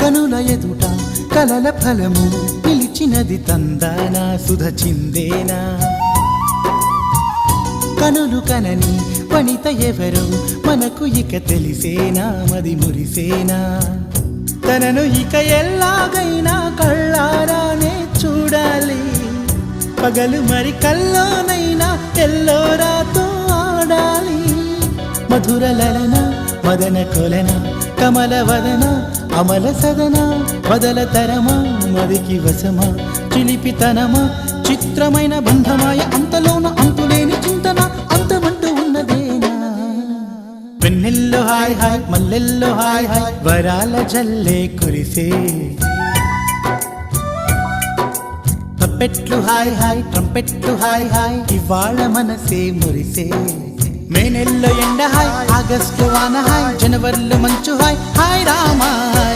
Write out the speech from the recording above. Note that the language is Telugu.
కనుల ఎదుట కలల ఫలము పిలిచినది తందానా సుధ చిందేనా కనులు కనని వనిత ఎవరు మనకు ఇక తెలిసేనా మది మురిసేనా తనను ఇక ఎల్లాగైనా కళ్ళారానే చూడాలి పగలు మరి కల్లోనైనా ఎల్లోరాతో ఆడాలి మధుర లలన మదన కొలన కమల వదన అమల సదన వదల తరమా మదికి వశమా చిలిపితనమా చిత్రమైన బంధమాయ అంతలోన అంతులేని చింతన అంతమంటూ ఉన్నదేనా వెన్నెల్లో హాయ్ హాయ్ మల్లెల్లో హాయ్ హాయ్ వరాల జల్లే కురిసే తప్పెట్లు హాయ్ హాయ్ ట్రంపెట్లు హాయ్ హాయ్ ఇవాళ మనసే మురిసే మే నెలలో ఎండ హాయ్ ఆగస్టు వాన హాయ్ జనవరిలో మంచు హాయ్ హాయ్ రామా